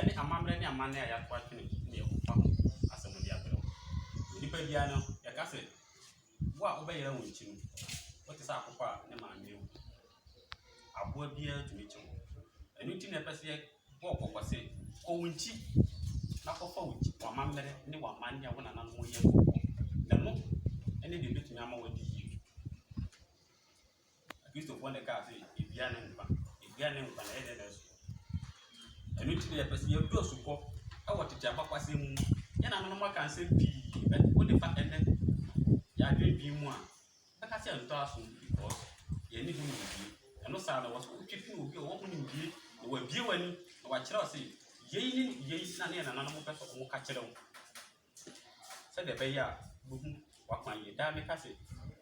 ɛne amammerɛ ne amanne a yɛato atwene ne yɛkɔfa asɛm de abrɛ wo nnipa biara no yɛka sɛ wo a wobɛyera wo nkyi no wote sɛ akokɔ a ne maame ewu aboa biara tumi kyɛ wo ɛno nti na ɛpɛ sɛ yɛbɔ kɔkɔ sɛ kɔ wo nkyi na kɔfa wo amammerɛ ne wamanne a wo nananom yɛ kɔkɔ na no ɛne deɛ bɛtumi ama wadi yie akristofoɔ ne kaa sɛ ebia ne nkwa na ɛyɛ dɛ so ɛno nti na yɛpɛ sɛ yɛdu asukɔ ɛwɔ tete abakwasɛm mu yɛna no no aka nsɛm pii wode fa ɛnɛ yɛadwen bi mu a bɛka sɛ ɛntɔ aso because yɛne ho nimdie ɛno saa na wɔ so wotwe fi obi a wɔho nimdie na wabie w'ani na wakyerɛ wo sɛ yei na ne yɛ nananom pɛ sɛ ɔmo ka kyerɛ wo sɛdeɛ ɛbɛyɛ a bɛhu wakwan yɛ daa meka sɛ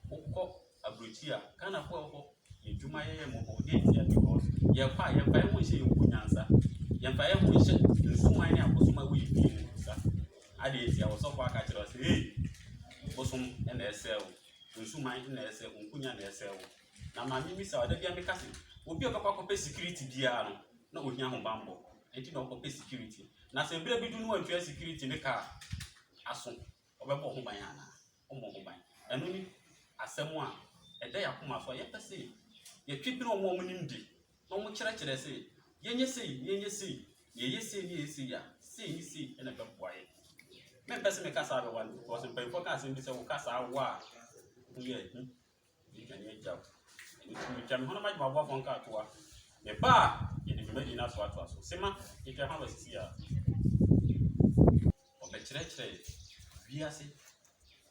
wokɔ aburokyi a Ghanafoɔ a wɔkɔ yɛdwuma yɛyɛ mmɔbɔ ne ɛtia because yɛkɔ a yɛmfa yɛho nhyɛ yɛnku nyansa yɛmfa yɛho nhyɛ nsuman ne abosom a woyɛ fie no nsa ade ɛtia wɔsɔfo aka kyerɛ wo sɛ bosom ɛna ɛsɛ wo nsuman na ɛsɛ wo nkunya na ɛsɛ wo na maame mi sa ɔda bia meka sɛ obi a ɔbɛkɔ akɔpɛ security biara no na ohia ho bambɔ ɛnti na ɔkɔpɛ security na sɛ berɛ bi du no wantua security ne kaa aso ɔbɛbɔ ho ban anaa ɔmmɔ ho ban ɛno ni asɛm a ɛda yɛ akoma so a yɛpɛ sɛ yɛtwepere ɔmo nimdi na ɔmo kyerɛkyerɛ sɛ yɛnyɛ sei yɛyɛ sei ne yɛyɛ sei a sei ne sei ɛna bɛboa yɛ mempɛ sɛ meka saa bɛwa no because mpanyinfoɔ ka asɛm bi sɛ woka saa wo a woyɛ ahi yɛdwane agya wo metwa me ho no magyema aboafoɔ nka atoa meba a yɛde dwumadi no atoatoa so sema yɛtwa ho abasisi a ɔbɛkyerɛkyerɛ wiase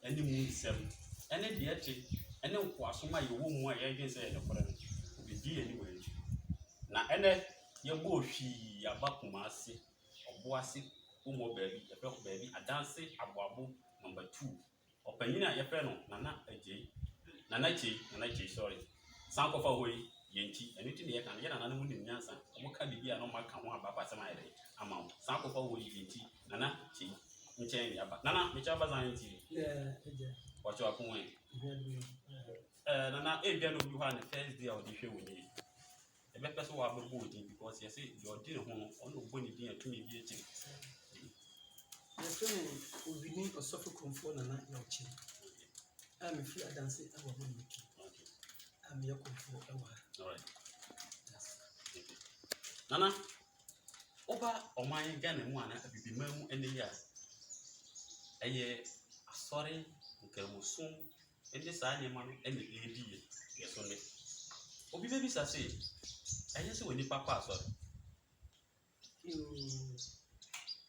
ɛne mu nsɛm ɛne deɛ ɛte ɛne nkoasom a yɛwɔ mu a yɛdwen sɛ yɛdɛkorɛ no obɛdi yɛni wɔ akyi na ɛnɛ yɛbɔ hwii aba Kumase Ɔboase ụmụ baabi yɛfrɛ ko baabi adanse aboabo number 2 ɔpanyin a yɛfrɛ no nana kyei sorry san kɔfa hɔ yi yɛnti ɛno ti ne yɛka no yɛ nana no mu nim nyansa ɔmo ka bibi a no maka ho aba asɛm ayɛ dɛ ama wo san kɔfa hɔ yi yɛnti nana kyei nkyɛn ne aba nana mekyɛ aba zan nti wɔkyɛ wako wɛn nana ebia no bi hɔ a ne first day a ɔde hwɛ wɔ nie ɛbɛpɛ sɛ wɔabɛbɔ odin because yɛsɛ deɛ ɔde ne ho no ɔno ɔbɔ ne din atumi bi akyiri yɛfrɛ no Obini Ɔsɔfo Komfo Nana Yɔkye a mefiri adanse ɛwɔ hɔ mmeki a meyɛ Komfo ɛwɔ ha nana woba ɔman Ghana mu ana abibima mu ɛne yi a ɛyɛ asɔre nkramosom ɛne saa nneɛma no ɛne ɛdi yɛ so ne obi bɛbisa sɛ ɛyɛ sɛ wɔ nipa kɔ asɔre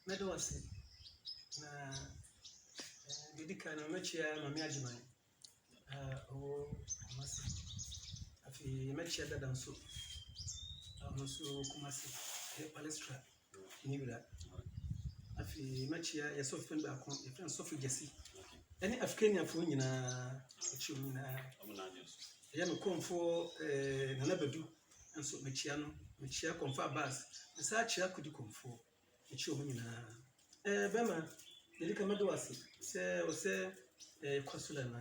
mɛdɛ wɔ se na dedi kan na mɛkyia mame agyeman ɔwɔ Kumase afei mɛkyia dada nso ɔno nso Kumase palestra ne wura afei mɛkyia yɛsɔfo no baako yɛfrɛ no sɔfo gyesi ɛne afrikaniafoɔ nyinaa ɛkyia mu nyinaa ɛyɛ me kɔmfoɔ Nana Badu nso mɛkyia no mɛkyia kɔmfo Abbas nsa akyia kodi kɔmfoɔ ɛkyia mu nyinaa bɛma yɛde ka mɛdɔ ase sɛ ɔsɛ kɔsola na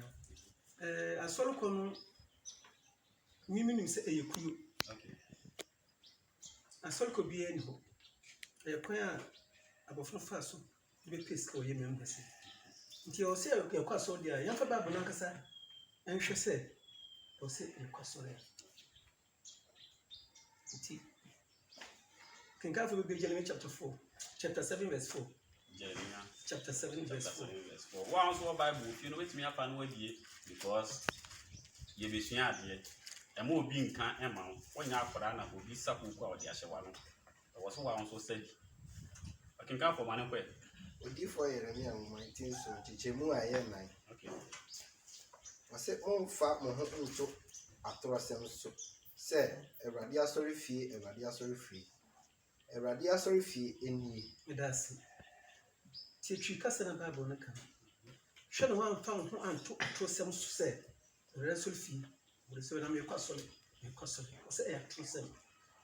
asɔre kɔ no miminim sɛ ɛyɛ kuyo asɔre kɔ biara ni hɔ ɛyɛ kwan a abɔfra fa so bɛpɛ sika ɔyɛ mmɛm hɛsɛ nti ɔsɛ yɛkɔ asɔre deɛ a yɛmfa baabɔ no ankasa ɛnhwɛ sɛ ɔsɛ yɛkɔ asɔre a nti kenkanfo bɛbɛ Jeremiah chapter 7 verse 4 Jeremiah chapter 7 verse 4 wa nso Bible fi no wetumi afa no wadie because ye besua ade ɛma obi nka ɛma wo wonya akora na obi sakuku a ɔde ahyɛ wa no ɛwɔ so wa nso sadi akenka fo mane kɔ odi fo Yeremia mo mantin so chichemu ayɛ nan okay ɔsɛ ɔmfa mo ho nto atorɔsɛm so sɛ Awurade asɔre fie enie medase ti twi kasa na Bible no kan hwɛ no amfa ho anto atorɔsɛm so sɛ Awurade asɔre fie wɔde sɛ na mekɔ asɔre ɔsɛ ɛyɛ atorɔsɛm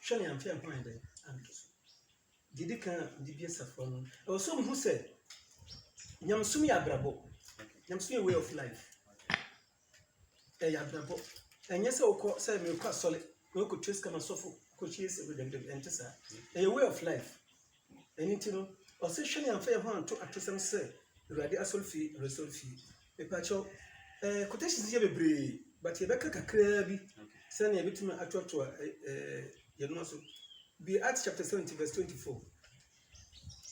hwɛ no amfa ho ayɛ anto so didi kan dibia safo no ɛwɔ so mu sɛ nyamsom yɛ abrabɔ nyamsom yɛ way of life ɛyɛ abrabɔ ɛnyɛ sɛ wokɔ sɛ mekɔ asɔre wokɔ twes kama sɔfo kɔ kyie sɛ wodɛmdɛm ɛnte saa ɛyɛ way of life ɛno nti no ɔsɛ hwɛ ne amfa yɛ ho anto atosɛm sɛ awurade asɔre fie resɔre fie mepakyɛw quotations yɛ bebree but yɛbɛka kakraa bi sɛnea yɛbɛtumi atoatoa yɛnoma so bi Acts chapter 70 verse 24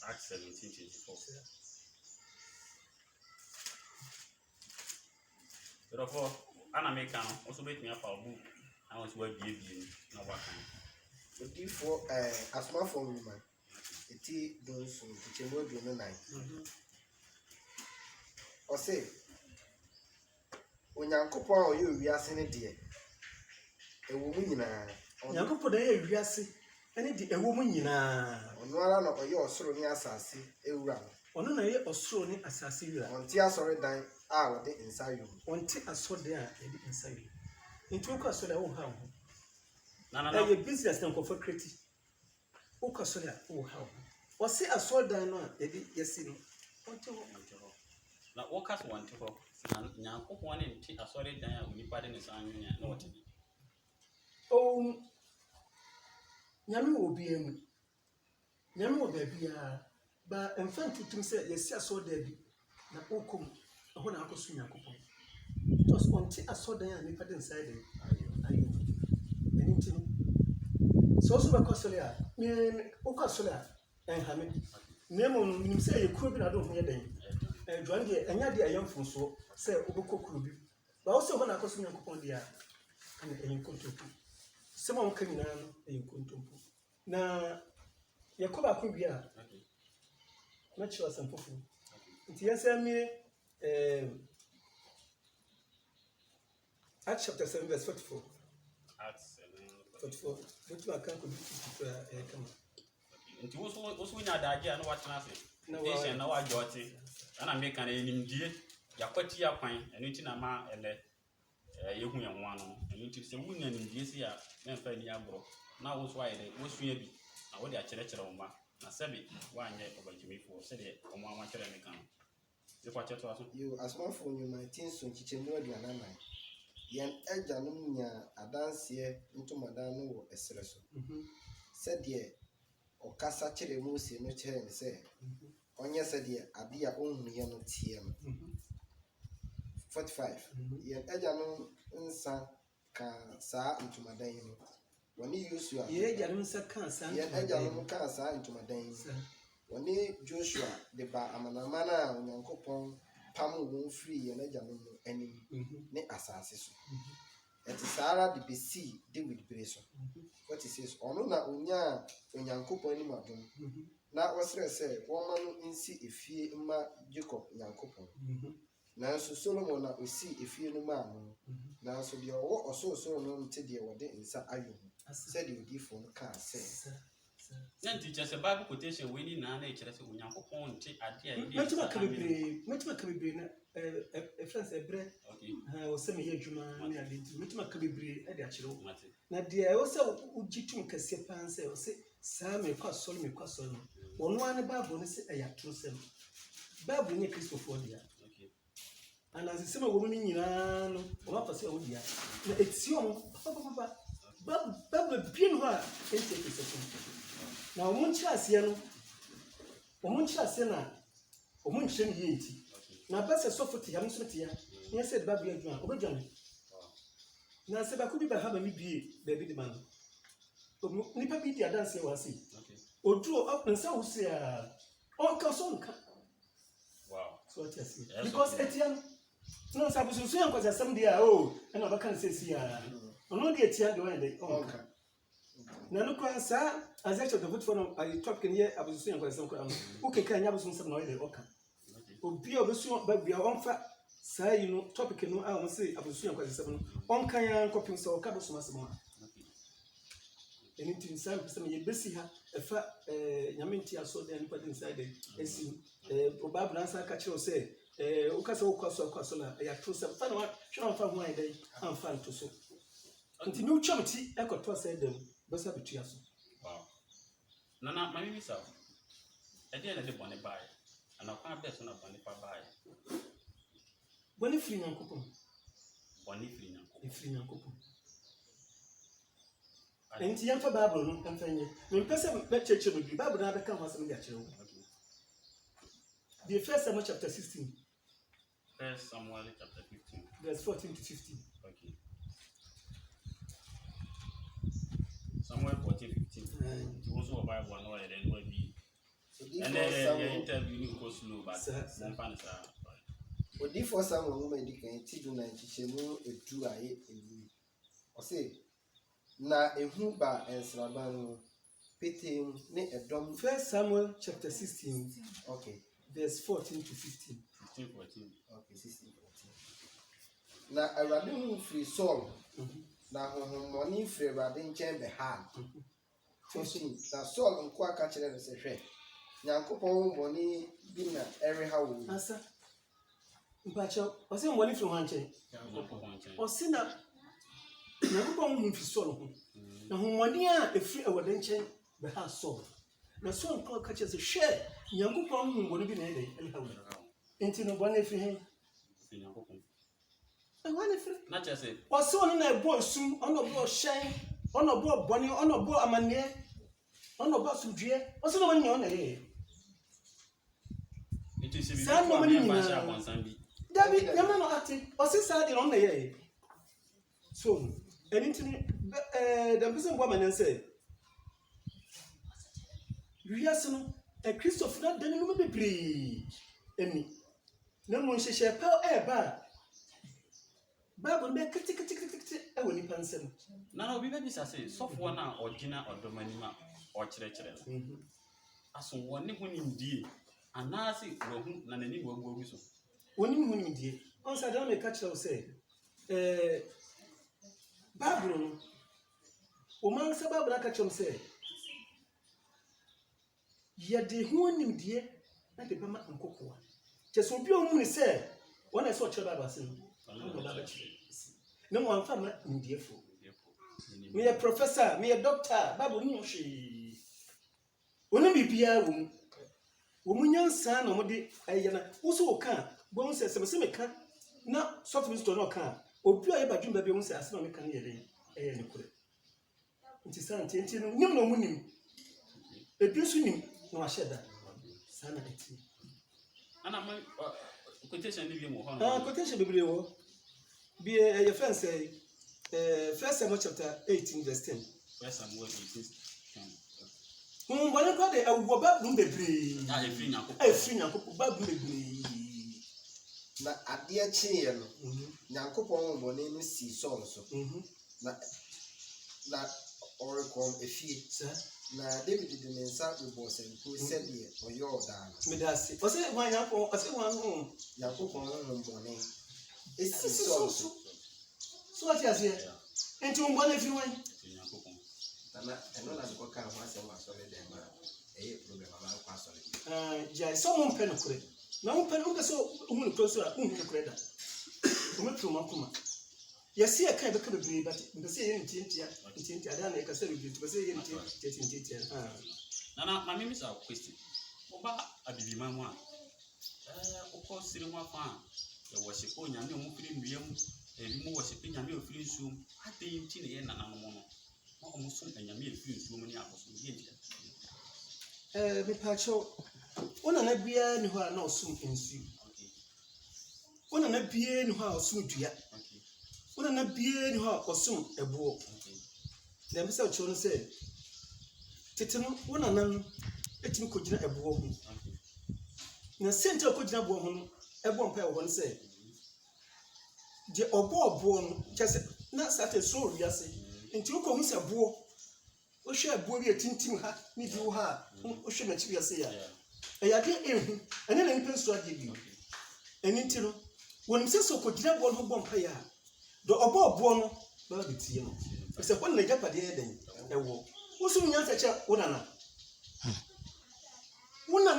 Acts 17:24. Therefore, Anameka also make me a book. I was well being no wakan. Odiifoɔ asomafoɔ nwoma eti donso nkyɛmu aduonu nan ɔse onyankopɔn a ɔyɛ owiase ne deɛ ɛwɔ mu nyinaa onyankopɔn da yɛ wiase ɛne de ɛwɔ mu nyinaa ɔno ara na ɔyɛ ɔsoro ne asase ewura no ɔno na yɛ ɔsoro ne asase wura ɔnte asɔredan a wɔde nsa yɛ mu ɔnte asɔredan a yɛde nsa yɛ nti wokɔ asɔre a wo ha ho No. ɛyɛ business na nkɔfɔ kreti wokɔ asɔre a wo ha ho ɔse asɔredan no a yɛde yɛsi no ɔnte hɔ Now, what cast one to hope? Yanko one in tea, a sorry down when you pardon the son, you know what to be. nyame wɔ bia mu nyame wɔ baabi a ba ɛmfa ntutum sɛ yɛsi asɔredan bi na wokɔm ɛhɔ na akɔso nyankopɔn because ɔnte asɔredan a nipa de nsa yɛ ayɛ ɛno nti no sɛ ɔso bɛkɔ asɔre a wokɔ asɔre a ɛnhame na mmom nim sɛ ɛyɛ kuro bi na ade ho yɛ den dwan deɛ ɛnyɛ deɛ ɛyɛ mfonsoɔ sɛ wobɛkɔ kuro bi ba wo sɛ hɔ na akɔso nyankopɔn deɛ a ɛne ɛyɛ nkontompo sɛm a woka nyinaa no ɛyɛ nkontompo na yɛkɔ baako wie a mɛkyerɛ asɛm foforɔ nti yɛnsɛ mmie Acts chapter 7 verse 44 Acts 44 bɛtumi aka nkɔbi tutu a ɛyɛ kama nti woso nya adagye a na watena ase nation na wagyote ana meka na enimdie yakwati akwan eno nti na ma ele yehu ye ho ano eno nti se wunya nimdie si a na mfa ni agro na woso ayede wosua bi na wode akyerɛkyerɛ wo ma na sɛbe wanyɛ obagyimifo sɛde ɔmo amakyerɛ ne kan se kwa kyeto aso yo asomafoɔ nwoma tinso nkyɛmu aduonu nan yɛn agyanom nya adanseɛ ntomadan no wɔ ɛserɛ so sɛdeɛ ɔkasa kyerɛ Mose no kyerɛ ne sɛ ɔnyɛ sɛdeɛ ade a ɔnhunuɛ no teɛ no 45 yɛn agyanom nsa ka saa ntomadan yi no wɔne Yosua yɛn agyanom nsa ka saa yɛn agyanom ka saa ntomadan yi wɔne Joshua de ba amanaman a Onyankopɔn pam wɔn firi yɛn agyanom no anim ne asase so ɛte saa ara de besi David bere so 46 ɔno na onya Onyankopɔn anim adom na wɔsrɛ sɛ wɔma no nsi efie mma Jacob Nyankopɔn nanso Solomon na osi efie no ma no nanso deɛ ɔwɔ ɔsorosoro no nte deɛ wɔde nsa ayɔ ho sɛdeɛ odiifo no kaa sɛ na nti kyerɛ Bible quotation we ni na kyerɛ sɛ Onyankopɔn nte ade a yɛde mɛtuma ka bebree na friends ebre o sɛ meyɛ adwuma ne ade nti mɛtuma ka bebree de akyerɛ wo na deɛ ɛwɔ sɛ wogye tum kɛseɛ paa sɛ ɔsɛ saa mekɔ asɔre no ɔno ara ne Bible no sɛ ɛyɛ atorosɛm Bible nyɛ Kristofoɔ deɛ anansi sɛm a wɔn no nyinaa no wɔn afa sɛ wɔn deɛ na etie wɔn papapapa Bible bie no hɔ a ɛnti Kristofoɔ na wɔn nkyerɛ aseɛ no wɔn nkyerɛ aseɛ na wɔn nkyerɛ no yɛ nti na bɛsɛ sɔfo te yam nso te ya nyɛ sɛ de Bible adwuma ɔbɛdwane na sɛ bako bi ba ha ba mi bie baabi de ma no nipa bi di adanseɛ wɔ ase oduro nsa wusi a ɔnka so nka so what you see because etian no sabu so yɛn kwasa asɛm deɛ a o ɛna ɔbɛka no sɛ si a ɔno deɛ etian deɛ ɔyɛ dɛ ɔnka na no kwan saa azɛkyɛ de football no ayi topic ne yɛ abususu yɛn kwasa asɛm kora no wokeka nya abususu nsɛm na ɔyɛ dɛ ɔka obi a obesu ba bia ɔmfa saa yi no topic no a wɔn sɛ abususu yɛn kwasa asɛm no ɔnka ya nkɔpem sɛ ɔka bɛsoma asɛm a ɛni ti nsa mpɛ sɛ yɛ besi ha ɛfa nyame nti aso de nipa de nsa de esi ɔbaa bransa ka kyerɛ sɛ wokasa wokɔ so na ɛyɛ atoro sɛ fa na hwɛ fa ho ayɛ dɛ amfa nto so nti mi wotwam ti ɛkɔtɔ sɛ dɛm bɛsa betua so nana mami misa ɛdeɛ na de bɔne bae ana kwan bɛ so na bɔne pa bae bɔne firi Nyankopɔn bɔne firi Nyankopɔn ɛfiri Nyankopɔn Enti yɛmfa Bible no mfa nyɛ. Mempɛ sɛ mɛkyerɛkyerɛ bebree. Bible no abɛka ho asɛm de akyerɛ wo. The 1 Samuel chapter 16. 1 Samuel chapter 15. Verse 14 to 15. Okay. Samuel 14:15. You also a Bible no and then will be. And then your interview will go slow, but some fans are. Odifo Samuel mo medika enti do na nchichemu edu aye ewu. Ose na ehu ba ensraban no petem ne edom. 1 Samuel chapter 16. Okay. Verse 14 to 15. 15:14. Okay, 16:14. Na Awurade hu free Saul. Na honhomoni free Awurade nchen be ha. 15. Na Saul nko aka kire no se hwe. Nyankopɔn moni bi na ere ha wo. Asa. Mpacho, ose moni free ho nchen. Ose na Nyankopɔn hu free Saul ho. Na honhomoni a efiri Awurade nchen be ha Saul. Na Saul nko aka kire se hwe. Nyankopɔn hu boni bi na ere ha wo. Enti no boni fi he. Not just it. Or so on a boy soon, on a boy shine, on a boy bonny, on a boy amania, on a boss of dear, what's the money on a head? It is a sad moment on Sunday. David, you're not acting, or since I did on the air. So, and into the prison woman and said, Riason, a Christopher, not the name of the plea. Any. No one shall pell air bar. Bible make tick I will nip answer. Now we maybe say soft one or Gina or Domanima or Church. As one in deed, and now see Nanny will go with you. When you did, once I don't make catch say, Bible, woman Sabab catch say, yet the one dear, like a Pama and Cocoa. Just will be on me say, when I saw Chababa saying. No one family in dear fool. Me a professor, me a doctor, Babu no she. When we be a woman, son, or modi, I also can, bones as a semican, not soft to no can, or pure about Jim Baby won't say as no can hear it. It is something, no winning. A beauty, no, I shed that. Sanity. And I'm quotation leave you. Quotation biblical. Be a friend say, 1 Samuel chapter 18, verse 10. 1 Samuel 18. When I got a wabab the breed, I free now, Bab the breed. Na adeɛ kyeeɛ no Nyankopɔn wɔ ne si Saul so na ɔrekɔm efie na David de ne nsa bɔ sɛnko sɛdeɛ ɔyɛ ɔdaa no medase ɔsɛ wan Nyankopɔn ɔsɛ wan ho Nyankopɔn ho bɔne esi Saul so ati ase enti wo bɔne fi wan na ɛno na nkɔ ka ho asɛm asɔre dɛm a ɛyɛ problem ama akɔ asɔre jai so mo mpɛ no kore na mo mpɛ no so hu no kore so a hu no kore da o metro makoma yɛsi ɛka bɛka bebree but mpɛsɛ yɛ ntientia ada na ɛkasa bebree mpɛsɛ yɛ ntientia na mami miss our question oba abibima mu a okɔ sire mu afa a yɛ wɔhyɛ ko nyame o mu firi nduam ebi mu wɔhyɛ pe nyame o firi nsuom adɛn nti na yɛ nananom no ma o mu som nyame e firi nsuom ne akɔso yɛ ntia me pacho ona na bia ni ho a na osum nsu ona na bia ni ho a osum dua ona na bia ni ho a osum ebo na me se o cho no se tete no ona nan etimi ko gina ebo ho na sente ko gina ebo ho no ebo mpa e ho no se je obo no kese na sate so wiase enti ko hu se ebo o hwe ebo bi etintim ha ni bi wo ha o hwe na chi wiase ya eyade ehu ene na nipa so ade bi eni nti no wonim se so ko gina ebo no ho bompa ya do obo no ba bi tie no se ko na japade eden ewo wo so nya seche wona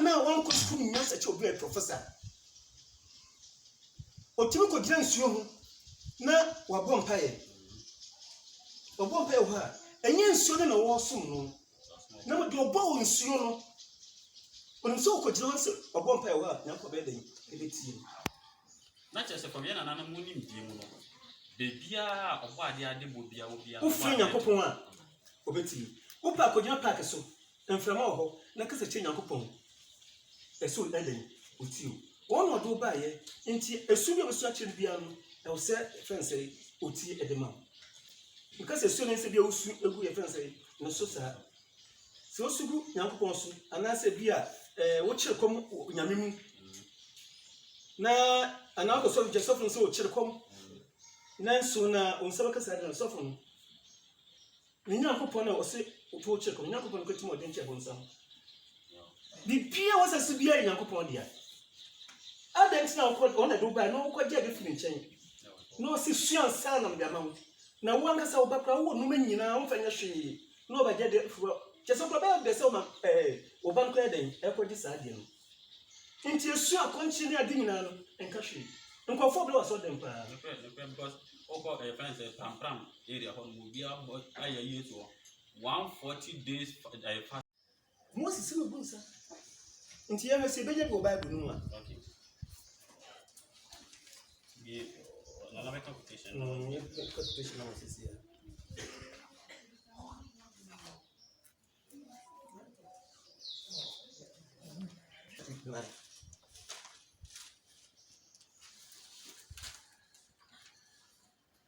na wan ko school nya seche obi a professor o timi ko gina nsuo ho na wa bompa ye obo mpa ho a enye nsuo na wo som no na mo de obo nsuo no wonim se ko gina se obo mpa ho a nya ko be den ebetie na chese ko na nana munim die mu no bebia obo ade bo bia obia wo firi Nyankopɔn a obeti wo pa kodina park so mframa wo ho na kasa che Nyankopɔn eso eden otio won no do baye nti esu bi obesu akire bia no e wo se fense oti edema nkasa esu ne se bia osu egu ye fense no so sa se osugu Nyankopɔn so anase bia wo kire kom nyame mu na anako so Joseph no so wo kire kom nanso na onsaba kasa de so fun ni Nyankopɔn na wo se wo kire kom Nyankopɔn ko timo de nche bonsam bibia wasa se bia Nyankopɔn dia adent na wo on do ba no ko je be fini nchen no si suan sa na mde amawo na wo ankasa wo bakra wo no manyina wo fanya hwe no ba je de fo chese ko ba be se o ma wo ban ko eden e ko di sa de no nti esu akonchi ni adi nyina no enka hwe nkofo bla waso dem pa because oko fence pram area ho mo bia aya yeso 140 days fast Moses se bu nsa nti ya se beje go Bible no a okay ye na make competition ye competition na Moses ya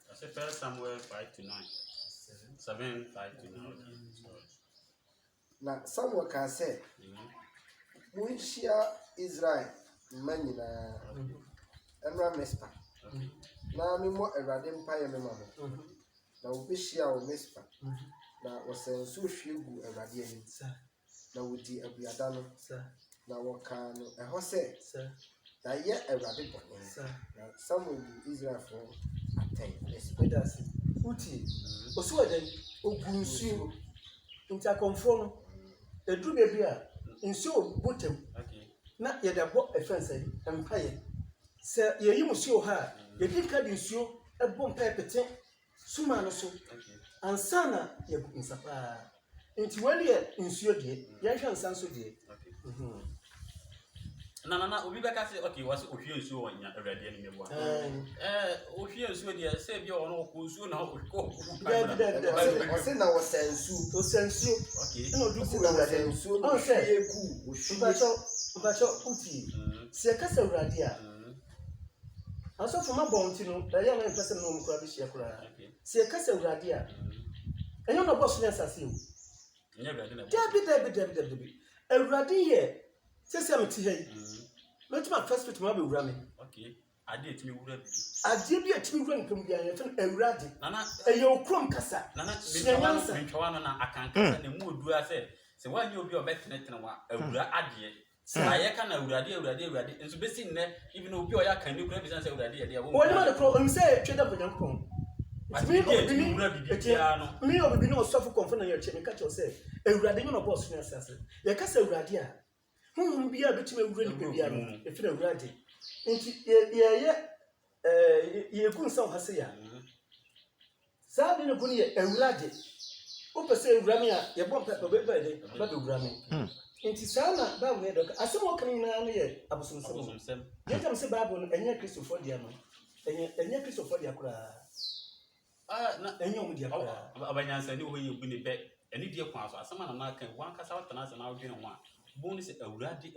I said 1 Samuel 5-9 7:5-9 Na Samuel ka say munshia Israel manyina emra Mispa na memo Awurade mpaye mema mo na obehia o Mispa na wosensu hwegu Awurade ani na wodi abuada no na woka no eho se na ye Awurade bone na Samuel Israel for atay espedasi uti osuwaden ogunsu nti akonfo no edru bebi a nsuo botem na ye da bo efense empaye se ye yimusuo ha ye dinka di nsuo ebo mpaye pete suma no so ansana ye nsapa nti wali ye nsuo de ye hwa nsanso de na obi beka say okay was ohwie nsuo wanya Awurade ani meboa ohwie nsuo de say bia ono ko nsuo na ko ose na wosensu okay no du ku Awurade nsuo no hwe ku mbacho uti se kasa Awurade a aso fuma bonti no da ya na pese no mkura bi hia kura se kasa Awurade a enyo no boss na sase o nya Awurade na David Awurade ye sese amti hei metuma first bit ma be wura me okay ade etimi wura bi ade bi etimi wura nkam bia ye fen Awurade nana eye okrom kasa nana mentwa no na akankasa na mu odua se wanyi obi obetene wa awura ade aye ka na Awurade nso besi nne even obi o ya kan ni kura bi san se Awurade ye de wo woni ma de pro say tweda bonyankopon mi wura bi bia no mi obi no sofo konfo na ye che ka che say Awurade nyo no boss ni asase ye ka say Awurade a bia betime wura ni bia no e fira Awurade nti ye kunsa o hase ya sabe no guni ye Awurade o pese Awurame a ye bom pepe be de ba be Awurame nti sana ba we do asem o kan na no ye abosomsem ye tam se Bible no enye Christopher dia no enye Christopher dia kura na enye om dia kura abanyansa ni ho ye gu ni be eni die kwa so asema na kan wan kasa watana asa na odwene ho a boni se Awurade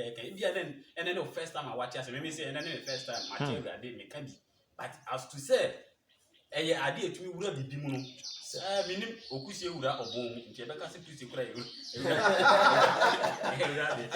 ay kan bia den ene no first time I watch ase me say ene no first time match Awurade me kan bi but as to say eye ade etumi wura bibi mu no minim okusie wura obon nti e beka se Kristo kura ye Awurade